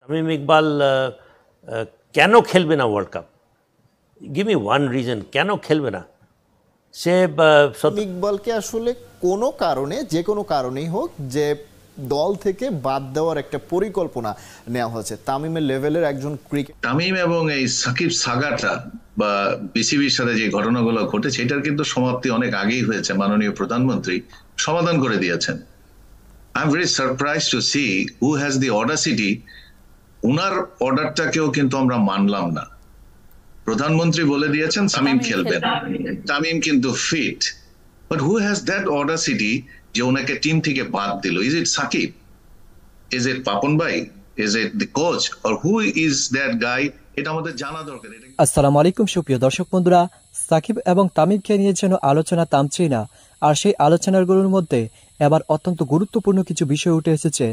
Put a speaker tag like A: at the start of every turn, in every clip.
A: তামিম ইকবাল কেন খেলবে না world cup? Give me one reason, কেন খেলবে না সে?
B: ইকবালকে আসলে কোনো কারণে, যে কোনো কারণেই হোক, যে দল থেকে বাদ দেওয়ার একটা পরিকল্পনা নেওয়া হয়েছে। তামিমের লেভেলের একজন ক্রিকেট,
C: তামিম এবং এই সাকিব সাগাটা বা বিসিবির সাথে যে ঘটনাগুলো ঘটেছে এটার কিন্তু সমাপ্তি অনেক আগেই হয়েছে। মাননীয় প্রধানমন্ত্রী সমাধান করে দিয়েছেন। I am very surprise to see who has the audacity. উনার অর্ডারটাকেও কিন্তু আমরা মানলাম না। প্রধানমন্ত্রী বলে দিয়েছেন তামিম খেলবেন, তামিম কিন্তু fit, but who has that audacity যে ওনাকে টিম থেকে বাদ দিল? Is it Shakib? Is it Papon ভাই? Is it the coach? Or who is that guy? এটা আমাদের জানা দরকার।
D: আসসালামু আলাইকুম সুপ্রিয় দর্শক বন্ধুরা, সাকিব এবং তামিমকে নিয়ে যেন আলোচনা থামছেই না। আর সেই আলোচনাগুলোর মধ্যে এবার অত্যন্ত গুরুত্বপূর্ণ কিছু বিষয় উঠে এসেছে।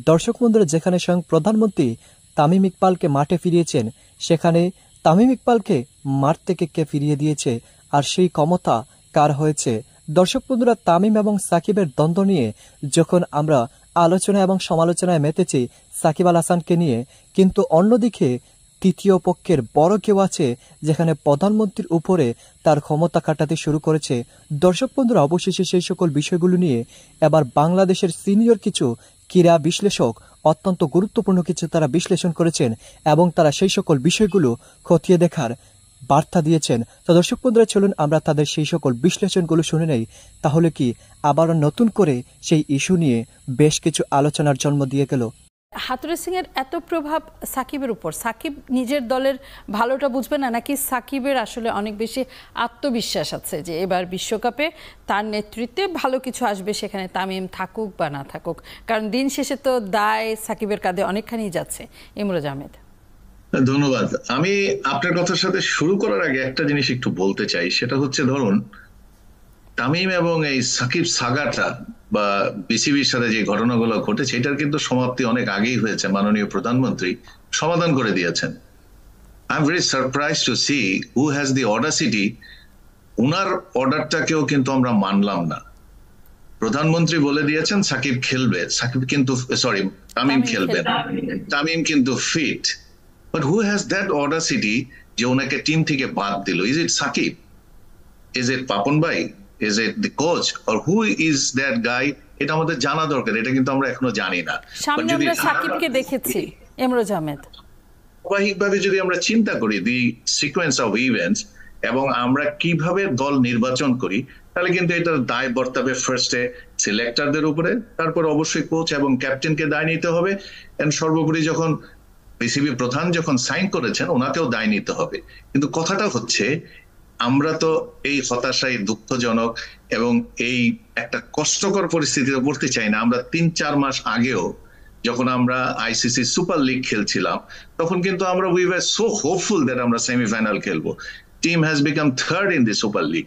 D: দর্শক বন্ধুরা, যেখানে স্বয়ং প্রধানমন্ত্রী তামিম ইকবালকে মাঠে ফিরিয়েছেন, সেখানে তামিম ইকবালকে মাঠ থেকে কে ফিরিয়ে দিয়েছে আর সেই ক্ষমতা কার হয়েছে? দর্শক বন্ধুরা, তামিম এবং সাকিবের দ্বন্দ্ব নিয়ে যখন আমরা আলোচনা এবং সমালোচনায় মেতেছি সাকিব আল হাসানকে নিয়ে, কিন্তু অন্যদিকে তৃতীয় পক্ষের বড় কেউ আছে যেখানে প্রধানমন্ত্রীর উপরে তার ক্ষমতা খাটাতে শুরু করেছে। দর্শক বন্ধুরা, অবশেষে সেই সকল বিষয়গুলো নিয়ে এবার বাংলাদেশের সিনিয়র কিছু ক্রীড়া বিশ্লেষক অত্যন্ত গুরুত্বপূর্ণ কিছু তারা বিশ্লেষণ করেছেন এবং তারা সেই সকল বিষয়গুলো খতিয়ে দেখার বার্তা দিয়েছেন। তো দর্শক বন্ধুরা, চলুন আমরা তাদের সেই সকল বিশ্লেষণগুলো শুনে নেই। তাহলে কি আবারও নতুন করে সেই ইস্যু নিয়ে বেশ কিছু আলোচনার জন্ম দিয়ে গেল।
E: হাতুড়ে সিং এর এত প্রভাব সাকিবের উপর, সাকিব নিজের দলের ভালোটা বুঝবে না, নাকি সাকিবের আসলে অনেক বেশি আত্মবিশ্বাস আছে যে এবার বিশ্বকাপে তার নেতৃত্বে ভালো কিছু আসবে, সেখানে তামিম থাকুক বা না থাকুক? কারণ দিন শেষে তো দায় সাকিবের কাঁধে অনেকখানি যাচ্ছে। ইমরোজ আহমেদ।
C: ধন্যবাদ। আমি আপনার কথার সাথে শুরু করার আগে একটা জিনিস একটু বলতে চাই, সেটা হচ্ছে ধরুন তামিম এবং এই সাকিব সাগাটা বা বিসিবির সাথে যে ঘটনাগুলো ঘটেছে এটার কিন্তু সমাপ্তি অনেক আগেই হয়েছে। মাননীয় প্রধানমন্ত্রী সমাধান করে দিয়েছেন। I am very surprise to see who has the audacity. উনার অর্ডারটাকেও কিন্তু আমরা মানলাম না। প্রধানমন্ত্রী বলে দিয়েছেন সাকিব খেলবে, সাকিব কিন্তু সরি তামিম খেলবেন, তামিম কিন্তু fit, but who has that audacity যে ওনাকে টিম থেকে বাদ দিল? Is it Shakib? Is it Papon ভাই? Is it the coach? Or who is that guy? এটা আমাদের জানা দরকার। এটা কিন্তু আমরা এখনো জানি না।
E: সামনে আমরা সাকিবকে দেখেছি। ইমরোজ আহমেদ,
C: ধারাবাহিকভাবে যদি আমরা চিন্তা করি দি সিকোয়েন্স অফ ইভেন্টস এবং আমরা কিভাবে দল নির্বাচন করি, তাহলে কিন্তু এটার দায় বর্তাবে ফার্স্টে সিলেক্টরদের উপরে, তারপর অবশ্যই কোচ এবং ক্যাপ্টেনকে দায় নিতে হবে, এন্ড সর্বোপরি যখন বিসিবি প্রধান যখন সাইন করেছেন ওনাকেও দায় নিতে হবে। কিন্তু কথাটা হচ্ছে আমরা তো এই হতাশায় দুঃখজনক এবং এই একটা কষ্টকর পরিস্থিতিতে পড়তে চাই না। আমরা 3-4 মাস আগেও যখন আমরা আইসিসি সুপার লিগ খেলছিলাম তখন কিন্তু আমরা we were so hopeful that আমরা সেমিফাইনাল খেলবো। Team has become third in the super league.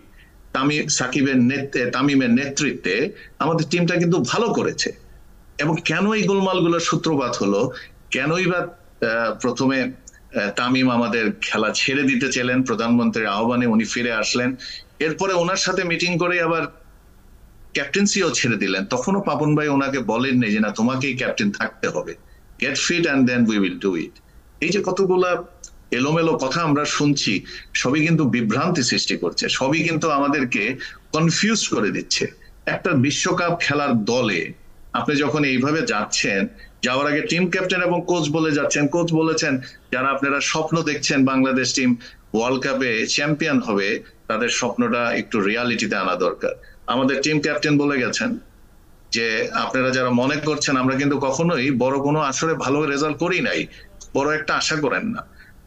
C: তামিমের নেতৃত্বে আমাদের টিমটা কিন্তু ভালো করেছে। এবং কেন এই গোলমালগুলোর সূত্রপাত হলো? কেনই বা প্রথমে তামিম আমাদের খেলা ছেড়ে দিতে চাইলেন? প্রধানমন্ত্রীর আহ্বানে উনি ফিরে আসলেন, এরপরে ওনার সাথে মিটিং করে আবার ক্যাপ্টেন্সিও ছেড়ে দিলেন। তখনও পাপন ভাই ওনাকে বলেননি যে না তোমাকেই ক্যাপ্টেন থাকতে হবে, get fit and then we will do it. এই যে কতগুলা এলোমেলো কথা আমরা শুনছি, সবই কিন্তু বিভ্রান্তি সৃষ্টি করছে, সবই কিন্তু আমাদেরকে কনফিউজ করে দিচ্ছে। একটা বিশ্বকাপ খেলার দলে আপনি যখন এইভাবে যাচ্ছেন, যাওয়ার আগে টিম ক্যাপ্টেন এবং কোচ বলে যাচ্ছেন, কোচ বলেছেন যারা আপনারা স্বপ্ন দেখছেন বাংলাদেশ টিম ওয়ার্ল্ড কাপে চ্যাম্পিয়ন হবে, তাদের স্বপ্নটা একটু রিয়ালিটিতে আনা দরকার। আমাদের টিম ক্যাপ্টেন বলে গেছেন যে আপনারা যারা মনে করছেন আমরা কিন্তু কখনোই বড় কোনো আসরে ভালো রেজাল্ট করি নাই, বড় একটা আশা করেন না।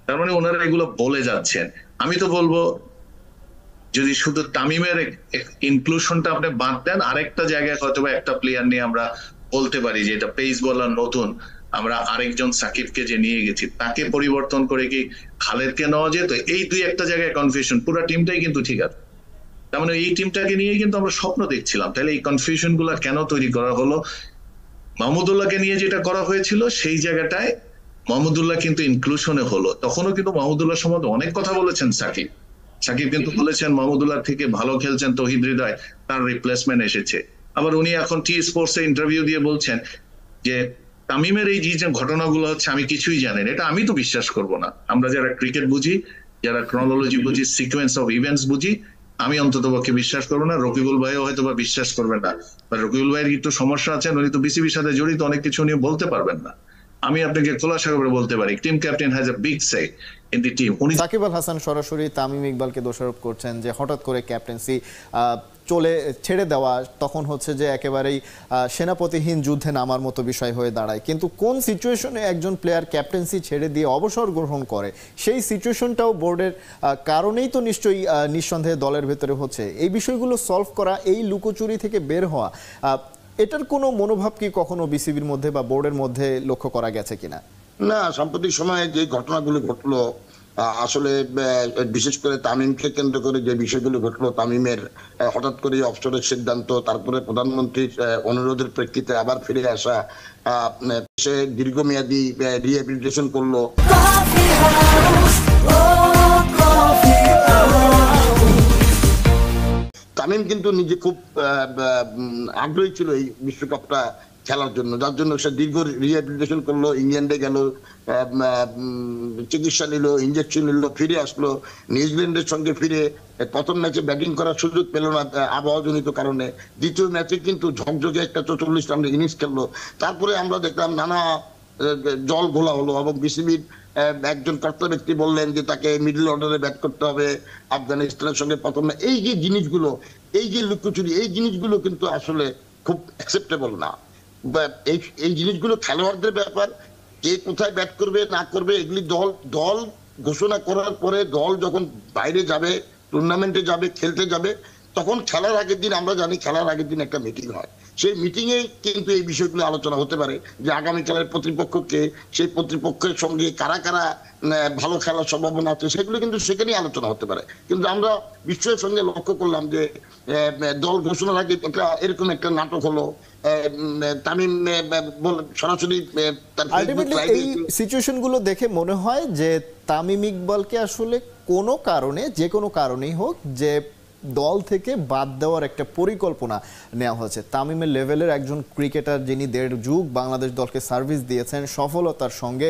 C: তার মানে ওনারা এগুলো বলে যাচ্ছেন। আমি তো বলবো যদি শুধু তামিমের ইনক্লুশনটা আপনি বাদ দেন, আরেকটা জায়গায় হয়তো একটা প্লেয়ার নিয়ে আমরা বলতে পারি যে এটা পেস বলার নতুন, আমরা আরেকজন সাকিবকে যে নিয়ে গেছি তাকে পরিবর্তন করে কি খালেদকে নেওয়া যেত? এই দুই একটা জায়গায় কনফিউশন, পুরো টিমটাই কিন্তু ঠিক আছে। তার মানে এই টিমটাকে নিয়ে কিন্তু আমরা স্বপ্ন দেখছিলাম। তাহলে এই কনফিউশন গুলা কেন তৈরি করা হলো? মাহমুদুল্লাহকে নিয়ে যেটা করা হয়েছিল সেই জায়গাটায় মাহমুদুল্লাহ কিন্তু ইনক্লুশনে হলো। তখনও কিন্তু মাহমুদুল্লাহ সম্বন্ধে অনেক কথা বলেছেন সাকিব। সাকিব কিন্তু বলেছেন মাহমুদুল্লাহ থেকে ভালো খেলছেন তৌহিদ হৃদয়, তার রিপ্লেসমেন্ট এসেছে। আবার উনি এখন টি স্পোর্টস এ ইন্টারভিউ দিয়ে বলছেন যে তামিমের এই যে ঘটনাগুলো হচ্ছে আমি কিছুই জানি না, এটা আমি তো বিশ্বাস করব না। আমরা যারা ক্রিকেট বুঝি, যারা ক্রনোলজি বুঝি, সিকোয়েন্স অফ ইভেন্টস বুঝি, আমি অন্ততপক্ষে বিশ্বাস করবো না। রকিবুল ভাইও হয়তো বা বিশ্বাস করবেন না, বা রকিবুল ভাইয়ের একটু সমস্যা আছে, উনি তো বিসিবির সাথে জড়িত, অনেক কিছু উনি বলতে পারবেন না। আমি আপনাকে খোলাসা করে বলতে পারি, team captain has a big say in the team.
B: Shakib Al Hasan সরাসরি তামিম ইকবালকে দোষারোপ করছেন যে হঠাৎ করে ক্যাপ্টেন্সি ছেড়ে দেওয়া তখন হচ্ছে যে একেবারেই সেনাপতিহীন যুদ্ধে নামার মতো বিষয় হয়ে দাঁড়ায়। কিন্তু কোন সিচুয়েশনে একজন প্লেয়ার ক্যাপ্টেন্সি ছেড়ে দিয়ে অবসর গ্রহণ করে, সেই সিচুয়েশনটাও বোর্ডের কারণেই তো নিশ্চয়ই নিঃসন্দেহে দলের ভেতরে হচ্ছে। এই বিষয়গুলো সলভ করা, এই লুকোচুরি থেকে বের হওয়া, এটার কোনো মনোভাব কি কখনো বিসিবির মধ্যে বা বোর্ডের মধ্যে লক্ষ্য করা গেছে কিনা?
F: না, সাম্প্রতিক সময়ে যে ঘটনাগুলো ঘটলো, আসলে বিশেষ করে তামিমকে কেন্দ্র করে যে বিষয়গুলো ঘটলো, তামিমের হঠাৎ করে অবসরের সিদ্ধান্ত, তারপরে প্রধানমন্ত্রীর অনুরোধের প্রেক্ষিতে আবার ফিরে আসা, সে দীর্ঘমেয়াদী রিহ্যাবিলিটেশন করলো। তামিম কিন্তু নিজে খুব আগ্রহী ছিল এই বিশ্বকাপটা খেলার জন্য, যার জন্য সে দীর্ঘ রিহ্যাবিলিটেশন করলো, ইংল্যান্ডে গেল, চিকিৎসা নিল, ইঞ্জেকশন নিল, ফিরে আসলো। নিউজিল্যান্ডের সঙ্গে ফিরে প্রথম ম্যাচে ব্যাটিং করার সুযোগ পেল না আবহাওয়াজনিত কারণে, দ্বিতীয় ম্যাচে কিন্তু ঝকঝকে একটা 44 রানের ইনিংস খেললো। তারপরে আমরা দেখলাম নানা জল ঘোলা হলো, এবং বিসিবির একজন কর্তা ব্যক্তি বললেন যে তাকে মিডল অর্ডারে ব্যাট করতে হবে আফগানিস্তানের সঙ্গে প্রথম। এই যে জিনিসগুলো, এই যে লুকোচুরি, এই জিনিসগুলো কিন্তু আসলে খুব অ্যাকসেপ্টেবল না। এই জিনিসগুলো খেলোয়াড়দের ব্যাপার, কে কোথায় ব্যাট করবে না করবে এগুলি দল ঘোষণা করার পরে, দল যখন বাইরে যাবে, টুর্নামেন্টে যাবে, খেলতে যাবে, তখন খেলার আগের দিন, আমরা জানি খেলার আগের দিন একটা মিটিং হয়, সেই মিটিংয়ে কিন্তু এই বিষয়গুলো আলোচনা হতে পারে যে আগামীকালের প্রতিপক্ষকে, সেই প্রতিপক্ষের সঙ্গে কারা কারা ভালো খেলার সম্ভাবনা আছে, সেগুলো কিন্তু সেখানেই আলোচনা হতে পারে। কিন্তু আমরা বিশ্বের সঙ্গে লক্ষ্য করলাম যে দল ঘোষণার আগে এরকম একটা নাটক হলো। তামিম সরাসরি
B: এই সিচুয়েশনগুলো দেখে মনে হয় যে তামিম ইকবালকে আসলে কোনো কারণে, যে কোনো কারণেই হোক, যে দল থেকে বাদ দেওয়ার একটা পরিকল্পনা নেওয়া হয়েছে। তামিমের লেভেলের একজন ক্রিকেটার, যিনি 1.5 যুগ বাংলাদেশ দলকে সার্ভিস দিয়েছেন সফলতার সঙ্গে,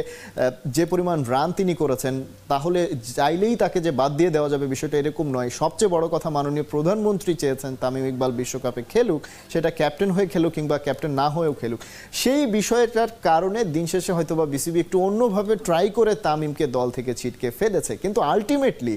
B: যে পরিমাণ রান তিনি করেছেন, তাহলে চাইলেই তাকে যে বাদ দিয়ে দেওয়া যাবে বিষয়টা এরকম নয়। সবচেয়ে বড় কথা, মাননীয় প্রধানমন্ত্রী চেয়েছেন তামিম ইকবাল বিশ্বকাপে খেলুক, সেটা ক্যাপ্টেন হয়ে খেলুক কিংবা ক্যাপ্টেন না হয়েও খেলুক। সেই বিষয়টার কারণে দিন শেষে হয়তো বা বিসিবি একটু অন্যভাবে ট্রাই করে তামিমকে দল থেকে ছিটকে ফেলেছে। কিন্তু আলটিমেটলি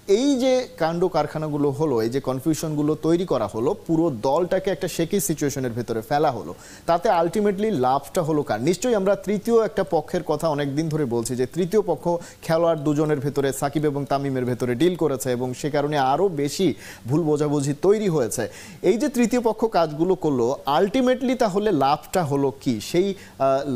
B: এই যে কাণ্ড কারখানাগুলো হলো, এই যে কনফিউশনগুলো তৈরি করা হলো, পুরো দলটাকে একটা শেকি সিচুয়েশনের ভেতরে ফেলা হলো, তাতে আলটিমেটলি লাভটা হলো কার? নিশ্চয়ই আমরা তৃতীয় একটা পক্ষের কথা অনেক দিন ধরে বলছি, যে তৃতীয় পক্ষ খেলোয়াড় দুজনের ভেতরে, সাকিব এবং তামিমের ভেতরে ডিল করেছে, এবং সে কারণে আরও বেশি ভুল বোঝাবুঝি তৈরি হয়েছে। এই যে তৃতীয় পক্ষ কাজগুলো করলো, আলটিমেটলি তাহলে লাভটা হলো কি? সেই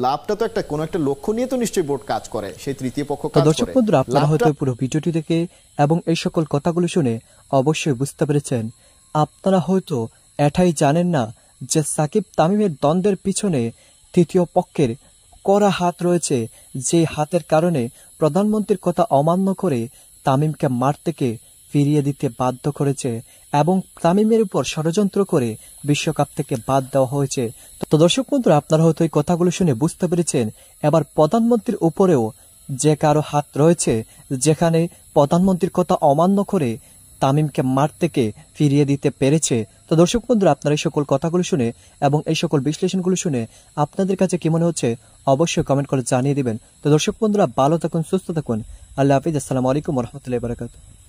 B: লাভটা তো একটা কোনো একটা লক্ষ্য নিয়ে তো নিশ্চয়ই বোর্ড কাজ করে, সেই তৃতীয় পক্ষ কাজ করে।
D: দর্শক বন্ধুরা, আপনারা হয়তো পুরো ভিডিওটি দেখে এবং এই সকল কথাগুলো শুনে অবশ্যই বুঝতে পেরেছেন, আপনারা হয়তো এটাই জানেন না যে সাকিব তামিমের দ্বন্দ্বের পিছনে তৃতীয় পক্ষের কড়া হাত রয়েছে, যে হাতের কারণে প্রধানমন্ত্রীর কথা অমান্য করে তামিমকে মাঠ থেকে ফিরিয়ে দিতে বাধ্য করেছে, এবং তামিমের উপর ষড়যন্ত্র করে বিশ্বকাপ থেকে বাদ দেওয়া হয়েছে। তো দর্শক বন্ধুরা, আপনারা হয়তো এই কথাগুলো শুনে বুঝতে পেরেছেন, এবার প্রধানমন্ত্রীর উপরেও যে কারো হাত রয়েছে, যেখানে প্রধানমন্ত্রীর কথা অমান্য করে তামিমকে মাঠ থেকে ফিরিয়ে দিতে পেরেছে। তো দর্শক বন্ধুরা, আপনারা এই সকল কথাগুলো শুনে এবং এই সকল বিশ্লেষণগুলো শুনে আপনাদের কাছে কি মনে হচ্ছে অবশ্যই কমেন্ট করে জানিয়ে দিবেন। তো দর্শক বন্ধুরা, ভালো থাকুন, সুস্থ থাকুন, আল্লাহ হাফিজ, আসসালামু আলাইকুম ওয়া রাহমাতুল্লাহি ওয়া বারাকাতুহু।